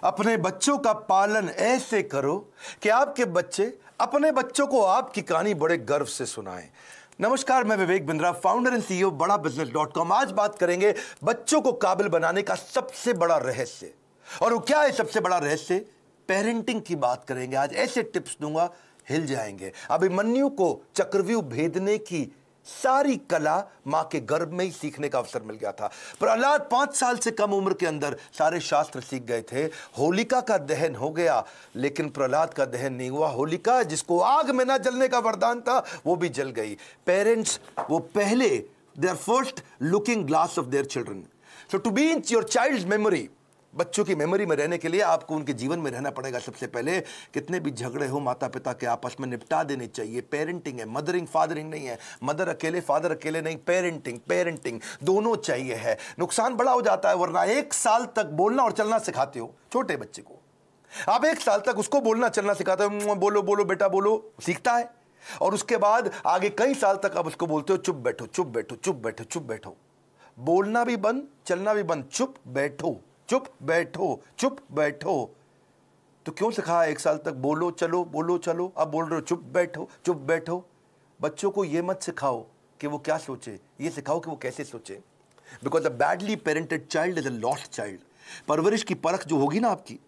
अपने बच्चों का पालन ऐसे करो कि आपके बच्चे अपने बच्चों को आपकी कहानी बड़े गर्व से सुनाएं। नमस्कार, मैं Vivek Bindra, founder and CEO बड़ाबिजनेस.com। आज बात करेंगे बच्चों को काबिल बनाने का सबसे बड़ा रहस्य। और वो क्या है सबसे बड़ा रहस्य? पेरेंटिंग की बात करेंगे। आज ऐसे टिप्स दूंगा, हिल जाएंगे। अभिमन्यु को चक्रव्यूह भेदने की सारी कला मां के गर्भ में ही सीखने का अवसर मिल गया था। प्रहलाद 5 साल से कम उम्र के अंदर सारे शास्त्र सीख गए थे। होलिका का दहन हो गया, लेकिन प्रहलाद का दहन नहीं हुआ। होलिका, जिसको आग में ना जलने का वरदान था, वो भी जल गई। पेरेंट्स वो पहले, their first looking glass of their children. So to be in your child's memory, बच्चों की मेमोरी में रहने के लिए आपको उनके जीवन में रहना पड़ेगा। सबसे पहले कितने भी झगड़े हो माता पिता के आपस में निपटा देने चाहिए। पेरेंटिंग है, मदरिंग फादरिंग नहीं है। मदर अकेले फादर अकेले नहीं, पेरेंटिंग दोनों चाहिए है। नुकसान बड़ा हो जाता है, वरना 1 साल तक बोलना और चलना सिखाते हो छोटे बच्चे को। आप 1 साल तक उसको बोलना चलना सिखाते हो, बोलो बोलो बेटा बोलो, सीखता है। और उसके बाद आगे कई साल तक आप उसको बोलते हो चुप बैठो चुप बैठो चुप बैठो चुप बैठो। बोलना भी बंद, चलना भी बंद, चुप बैठो चुप बैठो चुप बैठो। तो क्यों सिखाया 1 साल तक बोलो चलो, अब बोल रहे हो चुप बैठो। बच्चों को यह मत सिखाओ कि वो क्या सोचे, ये सिखाओ कि वो कैसे सोचे। Because a badly parented child is a lost child. परवरिश की परख जो होगी ना आपकी,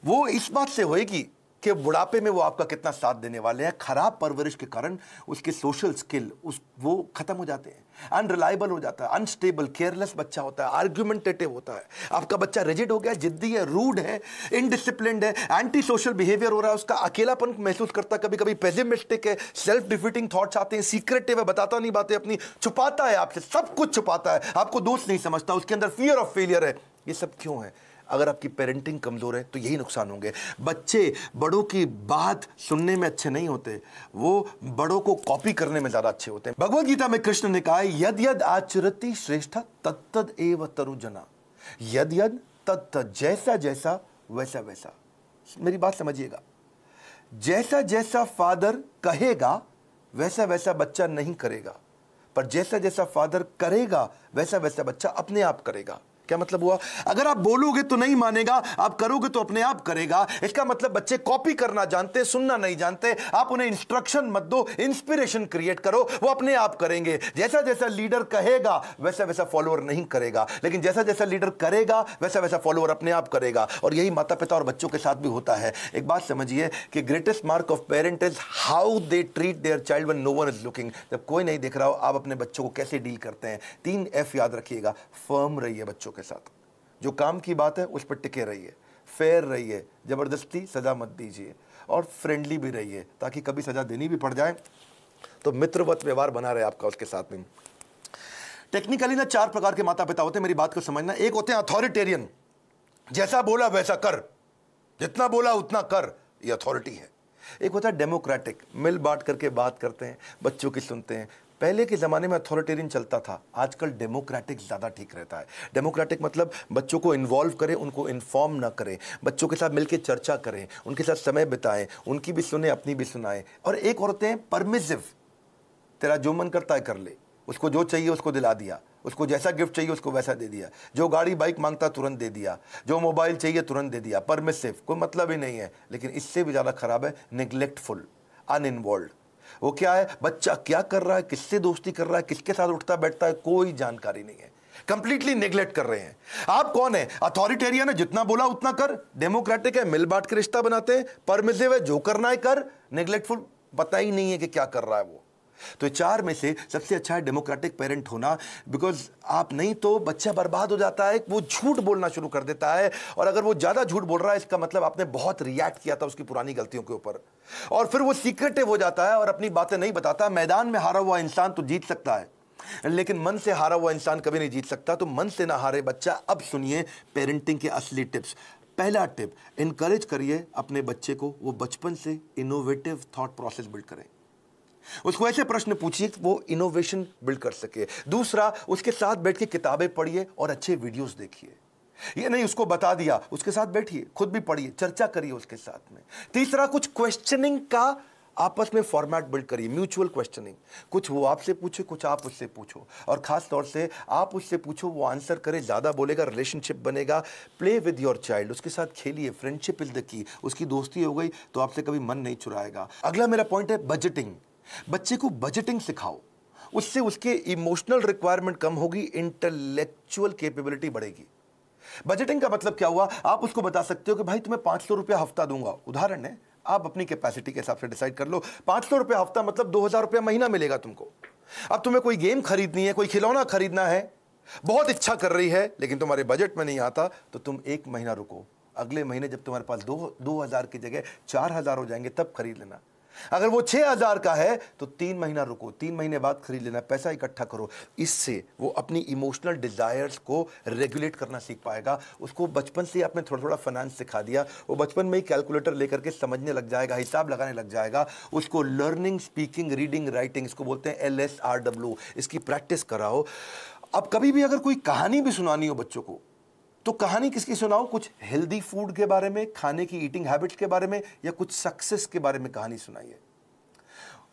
वो इस बात से होगी कि बुढ़ापे में वो आपका कितना साथ देने वाले हैं। खराब परवरिश के कारण उसके सोशल स्किल वो खत्म हो जाते हैं, अनरिलायबल हो जाता है, अनस्टेबल, केयरलेस बच्चा होता है, आर्ग्यूमेंटेटिव होता है। आपका बच्चा रिजिड हो गया, जिद्दी है, रूड है, इनडिसिप्लिन्ड है, एंटी सोशल बिहेवियर हो रहा है, उसका अकेलापन महसूस करता है, कभी कभी पेसिमिस्टिक है, सेल्फ डिफीटिंग थॉट्स आते हैं, सीक्रेटिव है, बताता नहीं बातें अपनी, छुपाता है आपसे, सब कुछ छुपाता है, आपको दोस्त नहीं समझता, उसके अंदर फियर ऑफ फेलियर है। ये सब क्यों है? अगर आपकी पेरेंटिंग कमजोर है तो यही नुकसान होंगे। बच्चे बड़ों की बात सुनने में अच्छे नहीं होते, वो बड़ों को कॉपी करने में ज्यादा अच्छे होते हैं। भगवद गीता में कृष्ण ने कहा है, यद यद आचरति श्रेष्ठ तत्तद एव तरुजना। यद यद तत्तद, जैसा जैसा वैसा वैसा। मेरी बात समझिएगा, जैसा जैसा फादर कहेगा वैसा वैसा बच्चा नहीं करेगा, पर जैसा जैसा फादर करेगा वैसा वैसा बच्चा अपने आप करेगा। क्या मतलब हुआ? अगर आप बोलोगे तो नहीं मानेगा, आप करोगे तो अपने आप करेगा। इसका मतलब बच्चे कॉपी करना जानते, सुनना नहीं जानते। आप उन्हें इंस्ट्रक्शन मत दो, इंस्पिरेशन क्रिएट करो, वो अपने आप करेंगे। जैसा जैसा लीडर कहेगा वैसा वैसा फॉलोअर नहीं करेगा, लेकिन जैसा जैसा लीडर करेगा वैसा वैसा फॉलोअर अपने आप करेगा। और यही माता पिता और बच्चों के साथ भी होता है। एक बात समझिए कि greatest mark of parent is how they treat their child when no one is looking. जब कोई नहीं देख रहा हो, आप अपने बच्चों को कैसे डील करते हैं। 3 F याद रखिएगा। फर्म रहिए बच्चों के साथ, जो काम की बात है उस पर टिके रहिए, फेयर रहिए, जबरदस्ती सजा मत दीजिए, और फ्रेंडली भी रहिए, ताकि कभी सजा देनी भी पड़ जाए तो मित्रवत व्यवहार बना रहे आपका उसके साथ में। टेक्निकली ना 4 प्रकार के माता पिता होते हैं, मेरी बात को समझना। एक होते हैं अथॉरिटेरियन, जैसा बोला वैसा कर, जितना बोला उतना कर, ये अथॉरिटी है। एक होता है डेमोक्रेटिक, मिल बांट करके बात करते हैं, बच्चों की सुनते हैं। पहले के ज़माने में अथॉरिटेरियन चलता था, आजकल डेमोक्रेटिक ज़्यादा ठीक रहता है। डेमोक्रेटिक मतलब बच्चों को इन्वॉल्व करें, उनको इन्फॉर्म ना करें, बच्चों के साथ मिलकर चर्चा करें, उनके साथ समय बिताएं, उनकी भी सुने, अपनी भी सुनाएं। और एक होते हैं परमिसिव, तेरा जो मन करता है कर ले, उसको जो चाहिए उसको दिला दिया, उसको जैसा गिफ्ट चाहिए उसको वैसा दे दिया, जो गाड़ी बाइक मांगता तुरंत दे दिया, जो मोबाइल चाहिए तुरंत दे दिया। परमिसिव, कोई मतलब ही नहीं है। लेकिन इससे भी ज़्यादा खराब है निग्लेक्टफुल, अनइन्वॉल्व। वो क्या है? बच्चा क्या कर रहा है, किससे दोस्ती कर रहा है, किसके साथ उठता बैठता है, कोई जानकारी नहीं है, कंप्लीटली नेग्लेक्ट कर रहे हैं। आप कौन है? अथॉरिटेरियन है, जितना बोला उतना कर। डेमोक्रेटिक है, मिल बांट के रिश्ता बनाते हैं। परमिसिव है, जो करना है कर। नेग्लेक्टफुल, पता ही नहीं है कि क्या कर रहा है वो। तो 4 में से सबसे अच्छा है डेमोक्रेटिक पेरेंट होना। बिकॉज आप नहीं तो बच्चा बर्बाद हो जाता है, वो झूठ बोलना शुरू कर देता है। और अगर वो ज्यादा झूठ बोल रहा है, इसका मतलब आपने बहुत रिएक्ट किया था उसकी पुरानी गलतियों के ऊपर, और फिर वो सीक्रेटिव हो जाता है और अपनी बातें नहीं बताता। मैदान में हारा हुआ इंसान तो जीत सकता है, लेकिन मन से हारा हुआ इंसान कभी नहीं जीत सकता। तो मन से ना हारे बच्चा। अब सुनिए पेरेंटिंग के असली टिप्स। पहला टिप, इनकरेज करिए अपने बच्चे को, वो बचपन से इनोवेटिव थॉट प्रोसेस बिल्ड करें। उसको ऐसे प्रश्न पूछिए कि वो इनोवेशन बिल्ड कर सके। दूसरा, उसके साथ बैठ के किताबें पढ़िए और अच्छे वीडियोस देखिए। ये नहीं उसको बता दिया, उसके साथ बैठिए, खुद भी पढ़िए, चर्चा करिए उसके साथ में। तीसरा, कुछ क्वेश्चनिंग का आपस में फॉर्मेट बिल्ड करिए, म्यूचुअल क्वेश्चनिंग, कुछ वो आपसे पूछे, कुछ आप उससे पूछो, और खास तौर से आप उससे पूछो, वो आंसर करे, ज़्यादा बोलेगा, रिलेशनशिप बनेगा। प्ले विद योर चाइल्ड, उसके साथ खेलिए, फ्रेंडशिप इज द की। उसकी दोस्ती हो गई तो आपसे कभी मन नहीं चुराएगा। अगला मेरा पॉइंट है बजटिंग। बच्चे को बजटिंग सिखाओ, उससे उसके इमोशनल रिक्वायरमेंट कम होगी, इंटेलेक्चुअल कैपेबिलिटी बढ़ेगी। बजटिंग का मतलब क्या हुआ, आप उसको बता सकते हो कि भाई तुम्हें 500 रुपया हफ्ता दूंगा, उदाहरण है, आप अपनी कैपेसिटी के हिसाब से डिसाइड कर लो। 500 रुपया हफ्ता मतलब 2000 रुपया महीना मिलेगा तुमको। अब तुम्हें कोई गेम खरीदनी है, कोई खिलौना खरीदना है, बहुत इच्छा कर रही है, लेकिन तुम्हारे बजट में नहीं आता, तो तुम 1 महीना रुको, अगले महीने जब तुम्हारे पास 2000 की जगह 4000 हो जाएंगे तब खरीद लेना। अगर वो 6000 का है तो 3 महीना रुको, 3 महीने बाद खरीद लेना, पैसा इकट्ठा करो। इससे वो अपनी इमोशनल डिजायर्स को रेगुलेट करना सीख पाएगा। उसको बचपन से आपने थोड़ा थोड़ा फाइनेंस सिखा दिया, वो बचपन में ही कैलकुलेटर लेकर के समझने लग जाएगा, हिसाब लगाने लग जाएगा। उसको लर्निंग, स्पीकिंग, रीडिंग, राइटिंग, इसको बोलते हैं LSRW, इसकी प्रैक्टिस कराओ। अब कभी भी अगर कोई कहानी भी सुनानी हो बच्चों को, तो कहानी किसकी सुनाओ, कुछ हेल्दी फूड के बारे में, खाने की ईटिंग हैबिट्स के बारे में, या कुछ सक्सेस के बारे में कहानी सुनाइए।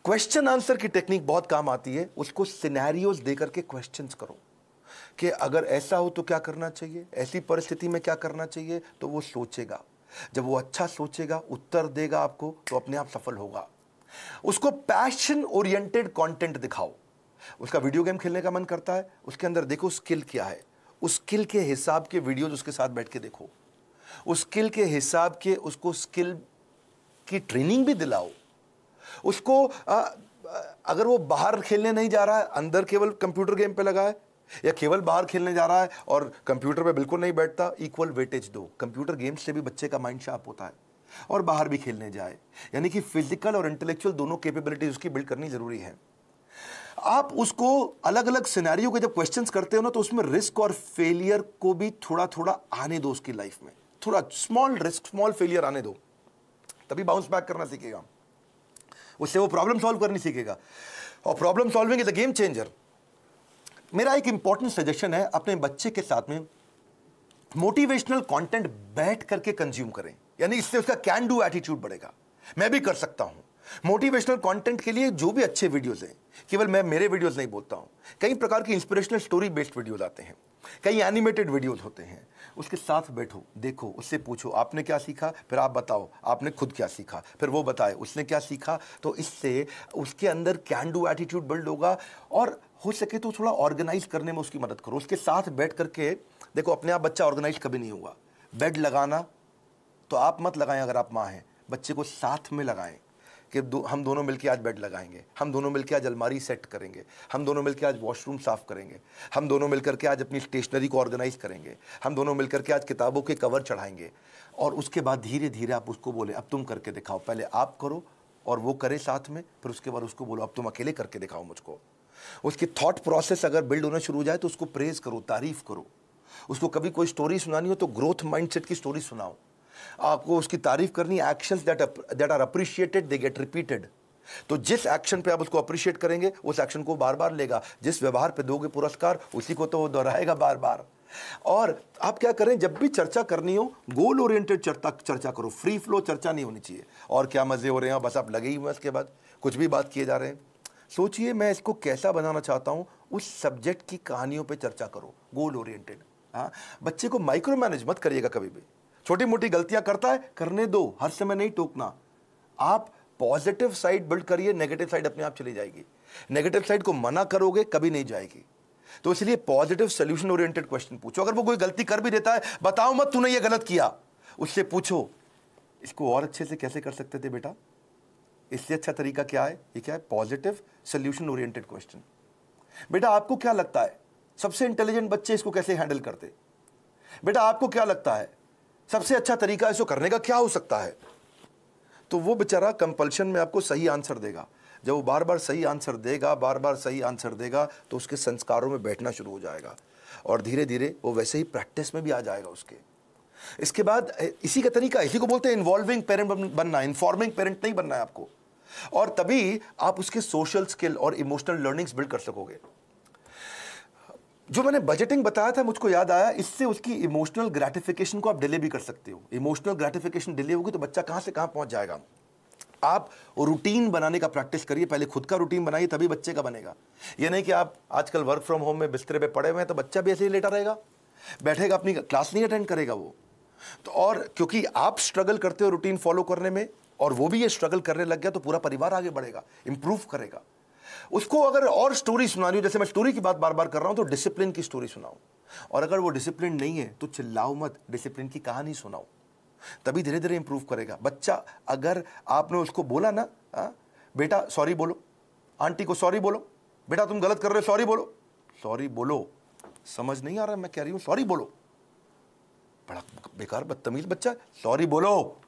क्वेश्चन आंसर की टेक्निक बहुत काम आती है। उसको सिनेरियोज देकर के क्वेश्चंस करो कि अगर ऐसा हो तो क्या करना चाहिए, ऐसी परिस्थिति में क्या करना चाहिए, तो वो सोचेगा। जब वो अच्छा सोचेगा, उत्तर देगा आपको, तो अपने आप सफल होगा। उसको पैशन ओरिएंटेड कंटेंट दिखाओ। उसका वीडियो गेम खेलने का मन करता है, उसके अंदर देखो स्किल क्या है, उस स्किल के हिसाब के वीडियोज उसके साथ बैठ के देखो, उस स्किल के हिसाब के उसको स्किल की ट्रेनिंग भी दिलाओ। उसको अगर वो बाहर खेलने नहीं जा रहा है, अंदर केवल कंप्यूटर गेम पे लगा है, या केवल बाहर खेलने जा रहा है और कंप्यूटर पे बिल्कुल नहीं बैठता, इक्वल वेटेज दो। कंप्यूटर गेम्स से भी बच्चे का माइंड शार्प होता है, और बाहर भी खेलने जाए, यानी कि फिजिकल और इंटेलेक्चुअल दोनों कैपेबिलिटीज उसकी बिल्ड करनी जरूरी है। आप उसको अलग अलग सिनेरियो के जब क्वेश्चंस करते हो ना, तो उसमें रिस्क और फेलियर को भी थोड़ा थोड़ा आने दो उसकी लाइफ में, थोड़ा स्मॉल रिस्क, स्मॉल फेलियर आने दो, तभी बाउंस बैक करना सीखेगा। उससे वो प्रॉब्लम सॉल्व करनी सीखेगा, और problem solving is a game changer. मेरा एक इंपॉर्टेंट सजेशन है, अपने बच्चे के साथ में मोटिवेशनल कंटेंट बैठ करके कंज्यूम करें, यानी इससे उसका कैन डू एटीट्यूड बढ़ेगा। मैं भी कर सकता हूं। मोटिवेशनल कंटेंट के लिए जो भी अच्छे वीडियोस हैं, केवल मैं मेरे वीडियोस नहीं बोलता हूं, कई प्रकार की इंस्पिरेशनल स्टोरी बेस्ड वीडियोस आते हैं, कई एनिमेटेड वीडियोस होते हैं। उसके साथ बैठो, देखो, उससे पूछो आपने क्या सीखा, फिर आप बताओ आपने खुद क्या सीखा, फिर वो बताए उसने क्या सीखा। तो इससे उसके अंदर कैन डू एटीट्यूड बिल्ड होगा, और हो सके तो थोड़ा ऑर्गेनाइज करने में उसकी मदद करो। उसके साथ बैठ करके देखो, अपने आप बच्चा ऑर्गेनाइज कभी नहीं होगा। बेड लगाना तो आप मत लगाएं, अगर आप माँ हैं, बच्चे को साथ में लगाएं कि हम दोनों मिलकर आज बेड लगाएंगे, हम दोनों मिलकर आज अलमारी सेट करेंगे, हम दोनों मिलकर आज वॉशरूम साफ करेंगे, हम दोनों मिलकर के आज अपनी स्टेशनरी को ऑर्गेनाइज करेंगे, हम दोनों मिलकर के आज किताबों के कवर चढ़ाएंगे। और उसके बाद धीरे धीरे आप उसको बोले अब तुम करके दिखाओ, पहले आप करो और वो करे साथ में, फिर उसके बाद उसको बोलो अब तुम अकेले करके दिखाओ मुझको। उसकी थॉट प्रोसेस अगर बिल्ड होना शुरू हो जाए तो उसको प्रेज करो, तारीफ करो। उसको कभी कोई स्टोरी सुनानी हो तो ग्रोथ माइंडसेट की स्टोरी सुनाओ। आपको उसकी तारीफ करनी, actions that are appreciated they get repeated. तो जिस एक्शन पे आप उसको अप्रिशिएट करेंगे, उस एक्शन को बार बार लेगा। जिस व्यवहार पे दोगे पुरस्कार, उसी को तो वो दोहराएगा बार बार। और आप क्या करें, जब भी चर्चा करनी हो, गोल ओरिएंटेड चर्चा करो, फ्री फ्लो चर्चा नहीं होनी चाहिए। और क्या मजे हो रहे हैं, बस आप लगे ही हुए, इसके बाद कुछ भी बात किए जा रहे हैं। सोचिए मैं इसको कैसा बनाना चाहता हूं, उस सब्जेक्ट की कहानियों पे चर्चा करो, गोल ओरिएंटेड। हाँ, बच्चे को माइक्रो मैनेज मत करिएगा कभी भी। छोटी मोटी गलतियां करता है, करने दो, हर समय नहीं टोकना। आप पॉजिटिव साइड बिल्ड करिए, नेगेटिव साइड अपने आप चली जाएगी। नेगेटिव साइड को मना करोगे कभी नहीं जाएगी। तो इसलिए पॉजिटिव सोल्यूशन ओरिएंटेड क्वेश्चन पूछो। अगर वो कोई गलती कर भी देता है, बताओ मत तूने ये गलत किया, उससे पूछो इसको और अच्छे से कैसे कर सकते थे बेटा, इससे अच्छा तरीका क्या है, ये क्या है, पॉजिटिव सोल्यूशन ओरिएंटेड क्वेश्चन। बेटा आपको क्या लगता है सबसे इंटेलिजेंट बच्चे इसको कैसे हैंडल करते, बेटा आपको क्या लगता है सबसे अच्छा तरीका इसको करने का क्या हो सकता है। तो वो बेचारा कंपल्शन में आपको सही आंसर देगा। जब वो बार बार सही आंसर देगा, बार बार सही आंसर देगा, तो उसके संस्कारों में बैठना शुरू हो जाएगा, और धीरे धीरे वो वैसे ही प्रैक्टिस में भी आ जाएगा उसके। इसके बाद इसी का तरीका, इसी को बोलते हैं इन्वॉल्विंग पेरेंट बनना, इन्फॉर्मिंग पेरेंट नहीं बनना है आपको। और तभी आप उसके सोशल स्किल और इमोशनल लर्निंग्स बिल्ड कर सकोगे। जो मैंने बजटिंग बताया था, मुझको याद आया, इससे उसकी इमोशनल ग्रेटिफिकेशन को आप डिले भी कर सकते हो। इमोशनल ग्रेटिफिकेशन डिले होगी तो बच्चा कहां से कहां पहुंच जाएगा। आप रूटीन बनाने का प्रैक्टिस करिए, पहले खुद का रूटीन बनाइए, तभी बच्चे का बनेगा। ये नहीं कि आप आजकल वर्क फ्रॉम होम में बिस्तरे पे पड़े हुए हैं तो बच्चा भी ऐसे ही लेटा रहेगा, बैठेगा, अपनी क्लास नहीं अटेंड करेगा वो। तो और क्योंकि आप स्ट्रगल करते हो रूटीन फॉलो करने में और वो भी ये स्ट्रगल करने लग गया, तो पूरा परिवार आगे बढ़ेगा, इंप्रूव करेगा। उसको अगर और स्टोरी सुनानी हो, जैसे मैं स्टोरी की बात बार बार कर रहा हूं, तो डिसिप्लिन की स्टोरी सुनाओ। और अगर वो डिसिप्लिन नहीं है तो चिल्लाओ मत, डिसिप्लिन की कहानी सुनाओ, तभी धीरे धीरे इंप्रूव करेगा बच्चा। अगर आपने उसको बोला ना, बेटा सॉरी बोलो, आंटी को सॉरी बोलो, बेटा तुम गलत कर रहे हो, सॉरी बोलो, सॉरी बोलो, समझ नहीं आ रहा मैं कह रही हूं, सॉरी बोलो, बड़ा बेकार बदतमीज बच्चा, सॉरी बोलो,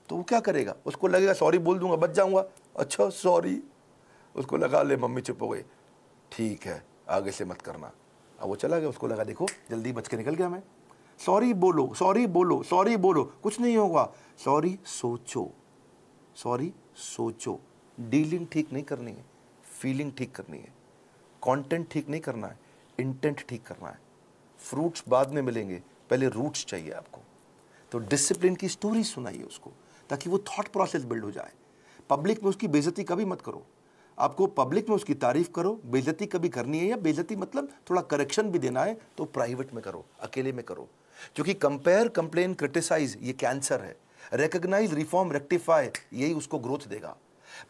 तो वो क्या करेगा, उसको लगेगा सॉरी बोल दूंगा बच जाऊंगा, अच्छा सॉरी, उसको लगा ले मम्मी चुप हो गई, ठीक है आगे से मत करना। अब वो चला गया, उसको लगा देखो जल्दी बच के निकल गया मैं, सॉरी बोलो, सॉरी बोलो, सॉरी बोलो, कुछ नहीं होगा, सॉरी सोचो, सॉरी सोचो। डीलिंग ठीक नहीं करनी है, फीलिंग ठीक करनी है, कंटेंट ठीक नहीं करना है, इंटेंट ठीक करना है। फ्रूट्स बाद में मिलेंगे, पहले रूट्स चाहिए आपको। तो डिसिप्लिन की स्टोरी सुनाइए उसको, ताकि वो थॉट प्रोसेस बिल्ड हो जाए। पब्लिक में उसकी बेइज्जती कभी मत करो, आपको पब्लिक में उसकी तारीफ करो, बेइज्जती कभी करनी है, या बेइज्जती मतलब थोड़ा करेक्शन भी देना है तो प्राइवेट में करो, अकेले में करो। क्योंकि कंपेयर, कंप्लेन, क्रिटिसाइज ये कैंसर है। रिकॉग्नाइज, रिफॉर्म, रेक्टिफाई, यही उसको ग्रोथ देगा।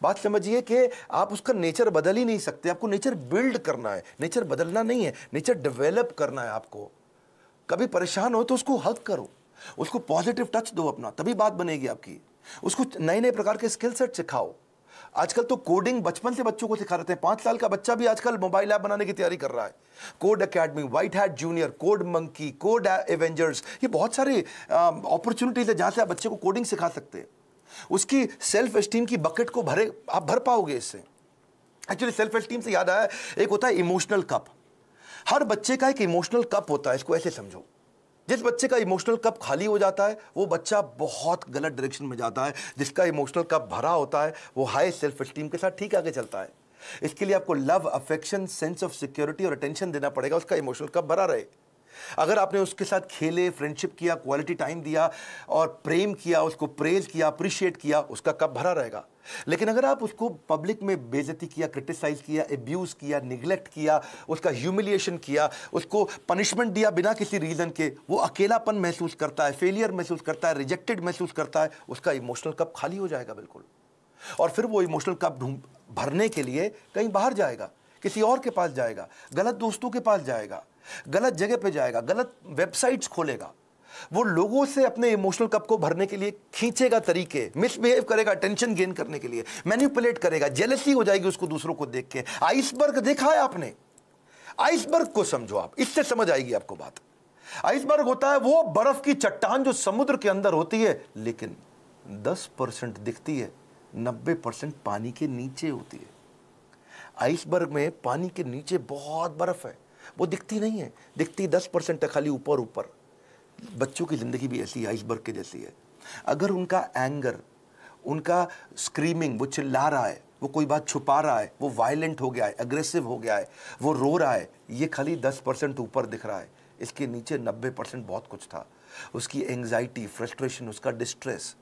बात समझिए कि आप उसका नेचर बदल ही नहीं सकते, आपको नेचर बिल्ड करना है, नेचर बदलना नहीं है, नेचर डेवलप करना है आपको। कभी परेशान हो तो उसको हक करो, उसको पॉजिटिव टच दो अपना, तभी बात बनेगी आपकी। उसको नए नए प्रकार के स्किल सेट सिखाओ। आजकल तो कोडिंग बचपन से बच्चों को सिखा रहे हैं, 5 साल का बच्चा भी आजकल मोबाइल ऐप बनाने की तैयारी कर रहा है। Code academy, white hat junior, code monkey, code Avengers, ये बहुत सारी अपॉर्चुनिटीज है जहां से आप बच्चे को कोडिंग सिखा सकते हैं। उसकी सेल्फ एस्टीम की बकेट को आप भर पाओगे इससे। एक्चुअली सेल्फ एस्टीम से याद आया, एक होता है इमोशनल कप। हर बच्चे का एक इमोशनल कप होता है, इसको ऐसे समझो। जिस बच्चे का इमोशनल कप खाली हो जाता है वो बच्चा बहुत गलत डायरेक्शन में जाता है। जिसका इमोशनल कप भरा होता है वो हाई सेल्फ एस्टीम के साथ ठीक आगे चलता है। इसके लिए आपको love, affection, sense of security और अटेंशन देना पड़ेगा, उसका इमोशनल कप भरा रहे। अगर आपने उसके साथ खेले, फ्रेंडशिप किया, क्वालिटी टाइम दिया और प्रेम किया, उसको प्रेज किया, अप्रिशिएट किया, उसका कप भरा रहेगा। लेकिन अगर आप उसको पब्लिक में बेइज्जती किया, क्रिटिसाइज किया, एब्यूज किया, निगलेक्ट किया, उसका ह्यूमिलिएशन किया, उसको पनिशमेंट दिया बिना किसी रीजन के, वो अकेलापन महसूस करता है, फेलियर महसूस करता है, रिजेक्टेड महसूस करता है, उसका इमोशनल कप खाली हो जाएगा बिल्कुल। और फिर वो इमोशनल कप भरने के लिए कहीं बाहर जाएगा, किसी और के पास जाएगा, गलत दोस्तों के पास जाएगा, गलत जगह पे जाएगा, गलत वेबसाइट्स खोलेगा। वो लोगों से अपने इमोशनल कप को भरने के लिए खींचेगा तरीके, मिसबिहेव करेगा टेंशन गेन करने के लिए, मैनिपुलेट करेगा, जेलसी हो जाएगी उसको दूसरों को देख के। आइसबर्ग देखा है आपने? आइसबर्ग को समझो आप, इससे समझ आएगी आपको बात। आइसबर्ग होता है वो बर्फ की चट्टान जो समुद्र के अंदर होती है, लेकिन 10% दिखती है, 90% पानी के नीचे होती है। आइसबर्ग में पानी के नीचे बहुत बर्फ है, वो दिखती नहीं है, दिखती 10% है, खाली ऊपर ऊपर। बच्चों की जिंदगी भी ऐसी आइसबर्ग के जैसी है। अगर उनका एंगर, उनका स्क्रीमिंग, वो चिल्ला रहा है, वो कोई बात छुपा रहा है, वो वायलेंट हो गया है, अग्रेसिव हो गया है, वो रो रहा है, ये खाली 10% ऊपर दिख रहा है, इसके नीचे 90% बहुत कुछ था। उसकी एंग्जाइटी, फ्रस्ट्रेशन, उसका डिस्ट्रेस,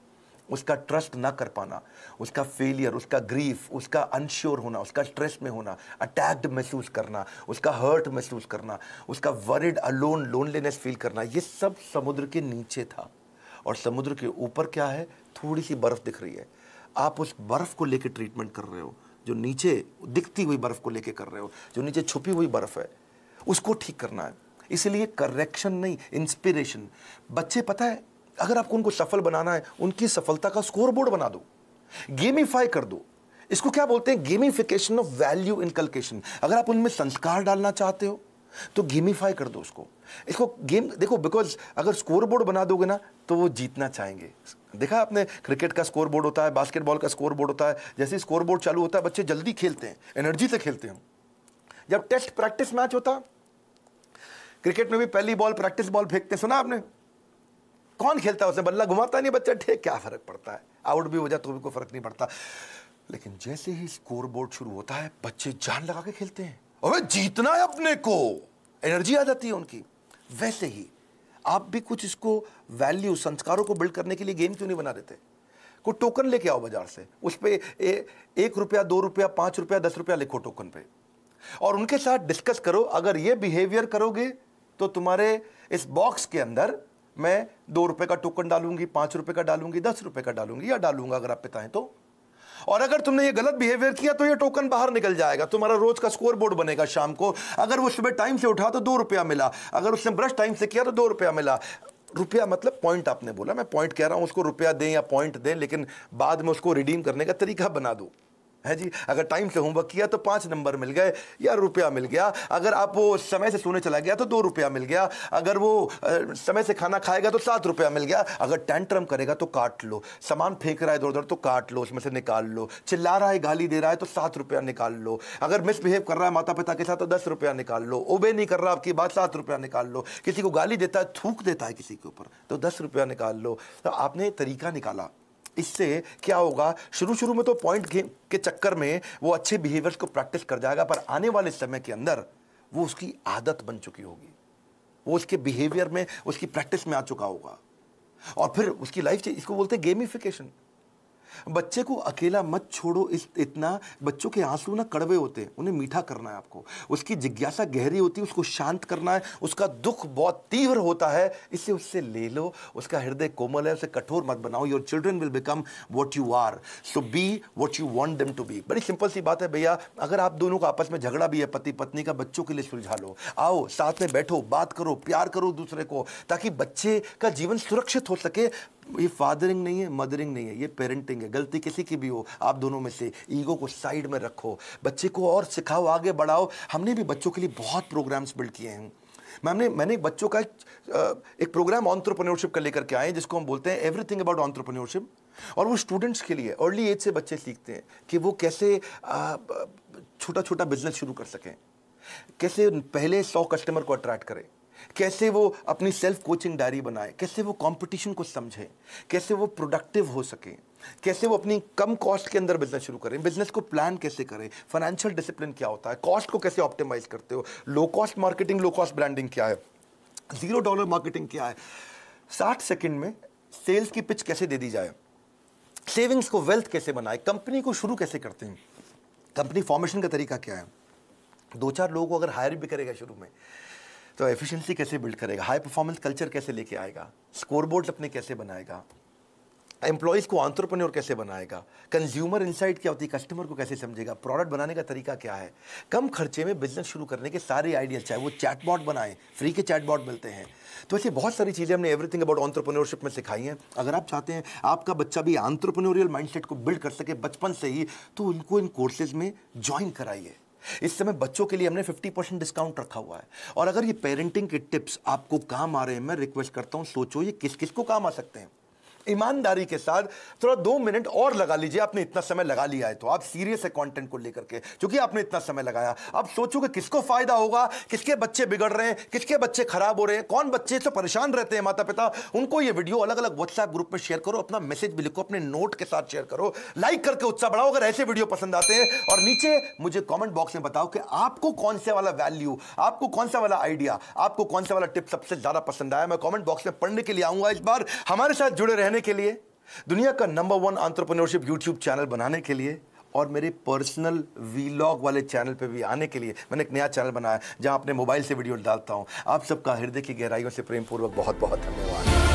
उसका ट्रस्ट ना कर पाना, उसका फेलियर, उसका ग्रीफ, उसका अनश्योर होना, उसका स्ट्रेस में होना, अटैक्ड महसूस करना, उसका हर्ट महसूस करना, उसका वरिड, अलोन, लोनलीनेस फील करना, ये सब समुद्र के नीचे था। और समुद्र के ऊपर क्या है? थोड़ी सी बर्फ दिख रही है। आप उस बर्फ को लेकर ट्रीटमेंट कर रहे हो, जो नीचे दिखती हुई बर्फ को लेकर कर रहे हो, जो नीचे छुपी हुई बर्फ है, उसको ठीक करना है। इसलिए करेक्शन नहीं, इंस्पिरेशन। बच्चे, पता है, अगर आपको उनको सफल बनाना है, उनकी सफलता का स्कोर बोर्ड बना दो, गेमिफाई कर दो। इसको क्या बोलते हैं? Gamification of value inculcation. अगर आप उनमें संस्कार डालना चाहते हो तो गेमिफाई कर दो उसको। इसको गेम देखो, बिकॉज अगर स्कोर बोर्ड बना दोगे ना तो वो जीतना चाहेंगे। देखा आपने, क्रिकेट का स्कोर बोर्ड होता है, बास्केटबॉल का स्कोर बोर्ड होता है। जैसे स्कोर बोर्ड चालू होता है, बच्चे जल्दी खेलते हैं, एनर्जी से खेलते हैं। जब टेस्ट प्रैक्टिस मैच होता, क्रिकेट में भी पहली बॉल प्रैक्टिस बॉल फेंकते, सुना आपने? कौन खेलता है उससे? बल्ला घुमाता नहीं बच्चा, ठीक, क्या फर्क पड़ता है, आउट भी हो जाए तो भी कोई फर्क नहीं पड़ता। लेकिन जैसे ही स्कोर बोर्ड शुरू होता है, बच्चे जान लगा के खेलते हैं, अबे जीतना है अपने को, एनर्जी आ जाती है उनकी। वैसे ही आप भी कुछ इसको वैल्यू, संस्कारों को बिल्ड करने के लिए गेम क्यों नहीं बना देते? कोई टोकन लेके आओ बाजार से, उस पर 1 रुपया, 2 रुपया, 5 रुपया, 10 रुपया लिखो टोकन पे, और उनके साथ डिस्कस करो। अगर ये बिहेवियर करोगे तो तुम्हारे इस बॉक्स के अंदर मैं 2 रुपए का टोकन डालूंगी, 5 रुपए का डालूंगी, 10 रुपए का डालूंगी या डालूंगा अगर आप पिता हैं तो। और अगर तुमने ये गलत बिहेवियर किया तो ये टोकन बाहर निकल जाएगा, तुम्हारा रोज का स्कोर बोर्ड बनेगा शाम को। अगर वो सुबह टाइम से उठा तो 2 रुपया मिला, अगर उसने ब्रश टाइम से किया तो 2 रुपया मिला। रुपया मतलब पॉइंट, आपने बोला, मैं पॉइंट कह रहा हूं, उसको रुपया दें या पॉइंट दें, लेकिन बाद में उसको रिडीम करने का तरीका बना दो, है जी। अगर टाइम से होमवर्क किया तो 5 नंबर मिल गए या रुपया मिल गया। अगर आप वो समय से सोने चला गया तो 2 रुपया मिल गया। अगर वो समय से खाना खाएगा तो 7 रुपया मिल गया। अगर टेंट्रम करेगा तो काट लो, सामान फेंक रहा है इधर उधर तो काट लो, उसमें से निकाल लो, चिल्ला रहा है, गाली दे रहा है तो 7 रुपया निकाल लो, अगर मिसबिहेव कर रहा है माता पिता के साथ तो 10 रुपया निकाल लो, ओबे नहीं कर रहा आपकी बात 7 रुपया निकाल लो, किसी को गाली देता है, थूक देता है किसी के ऊपर तो 10 रुपया निकाल लो। तो आपने तरीका निकाला। इससे क्या होगा, शुरू में तो पॉइंट गेम के चक्कर में वो अच्छे बिहेवियर्स को प्रैक्टिस कर जाएगा, पर आने वाले समय के अंदर वो उसकी आदत बन चुकी होगी, वो उसके बिहेवियर में, उसकी प्रैक्टिस में आ चुका होगा, और फिर उसकी लाइफ, इसको बोलते हैं गेमिफिकेशन। बच्चे को अकेला मत छोड़ो, इतना बच्चों के आंसू ना कड़वे होते हैं, उन्हें मीठा करना है आपको, उसकी जिज्ञासा गहरी होती है, उसको शांत करना है, उसका दुख बहुत तीव्र होता है, इससे उससे ले लो, उसका हृदय कोमल है, उसे कठोर मत बनाओ। Your children will become what you are, so be what you want them to be. बड़ी सिंपल सी बात है भैया, अगर आप दोनों का आपस में झगड़ा भी है पति पत्नी का, बच्चों के लिए सुलझा लो, आओ साथ में बैठो, बात करो, प्यार करो दूसरे को, ताकि बच्चे का जीवन सुरक्षित हो सके। ये फादरिंग नहीं है, मदरिंग नहीं है, ये पेरेंटिंग है। गलती किसी की भी हो, आप दोनों में से ईगो को साइड में रखो, बच्चे को और सिखाओ, आगे बढ़ाओ। हमने भी बच्चों के लिए बहुत प्रोग्राम्स बिल्ड किए हैं। मैंने बच्चों का एक प्रोग्राम एंटरप्रेन्योरशिप का लेकर के आए, जिसको हम बोलते हैं एवरीथिंग अबाउट एंटरप्रेन्योरशिप। और वो स्टूडेंट्स के लिए, अर्ली एज से बच्चे सीखते हैं कि वो कैसे छोटा छोटा बिजनेस शुरू कर सकें, कैसे पहले 100 कस्टमर को अट्रैक्ट करें, कैसे वो अपनी सेल्फ कोचिंग डायरी बनाए, कैसे वो कंपटीशन को समझें, कैसे वो प्रोडक्टिव हो सके, कैसे वो अपनी कम कॉस्ट के अंदर बिजनेस शुरू करें, बिजनेस को प्लान कैसे करें, फाइनेंशियल डिसिप्लिन क्या होता है, कॉस्ट को कैसे ऑप्टिमाइज करते हो, low cost marketing, low cost branding क्या है, $0 मार्केटिंग क्या है, 60 सेकंड में सेल्स की पिच कैसे दे दी जाए, सेविंग्स को वेल्थ कैसे बनाए, कंपनी को शुरू कैसे करते हैं, कंपनी फॉर्मेशन का तरीका क्या है, 2-4 लोगों को अगर हायर भी करेगा शुरू में तो एफिशिएंसी कैसे बिल्ड करेगा, हाई परफॉर्मेंस कल्चर कैसे लेके आएगा, स्कोरबोर्ड्स अपने कैसे बनाएगा, एम्प्लॉइज़ को एंटरप्रेन्योर कैसे बनाएगा, कंज्यूमर इनसाइट क्या होती है, कस्टमर को कैसे समझेगा, प्रोडक्ट बनाने का तरीका क्या है, कम खर्चे में बिजनेस शुरू करने के सारे आइडियाज, चाहे वो चैटबॉट बनाएं, फ्री के चैटबॉट मिलते हैं। तो ऐसे बहुत सारी चीज़ें हमने एवरीथिंग अबाउट एंटरप्रेन्योरशिप में सिखाई हैं। अगर आप चाहते हैं आपका बच्चा भी एंटरप्रेन्योरियल माइंडसेट को बिल्ड कर सके बचपन से ही, तो उनको इन कोर्सेज में ज्वाइन कराइए। इस समय बच्चों के लिए हमने 50% डिस्काउंट रखा हुआ है। और अगर ये पेरेंटिंग के टिप्स आपको काम आ रहे हैं, मैं रिक्वेस्ट करता हूं, सोचो ये किस किस को काम आ सकते हैं। ईमानदारी के साथ थोड़ा 2 मिनट और लगा लीजिए। आपने इतना समय लगा लिया है तो आप सीरियस है कंटेंट को लेकर के, क्योंकि आपने इतना समय लगाया। अब सोचो कि किसको फायदा होगा, किसके बच्चे बिगड़ रहे हैं, किसके बच्चे खराब हो रहे हैं, कौन बच्चे से परेशान रहते हैं माता पिता, उनको ये वीडियो अलग अलग व्हाट्सएप ग्रुप में शेयर करो, अपना मैसेज भी लिखो, अपने नोट के साथ शेयर करो, लाइक करके उत्साह बढ़ाओ अगर ऐसे वीडियो पसंद आते हैं। और नीचे मुझे कॉमेंट बॉक्स में बताओ कि आपको कौन से वाला वैल्यू, आपको कौन सा वाला आइडिया, आपको कौन सा वाला टिप सबसे ज्यादा पसंद आया। मैं कॉमेंट बॉक्स में पढ़ने के लिए आऊंगा। इस बार हमारे साथ जुड़े रहने के लिए, दुनिया का नंबर 1 एंटरप्रेन्योरशिप यूट्यूब चैनल बनाने के लिए और मेरे पर्सनल वीलॉग वाले चैनल पे भी आने के लिए मैंने एक नया चैनल बनाया जहां अपने मोबाइल से वीडियो डालता हूं। आप सबका हृदय की गहराइयों से प्रेम पूर्वक बहुत बहुत धन्यवाद।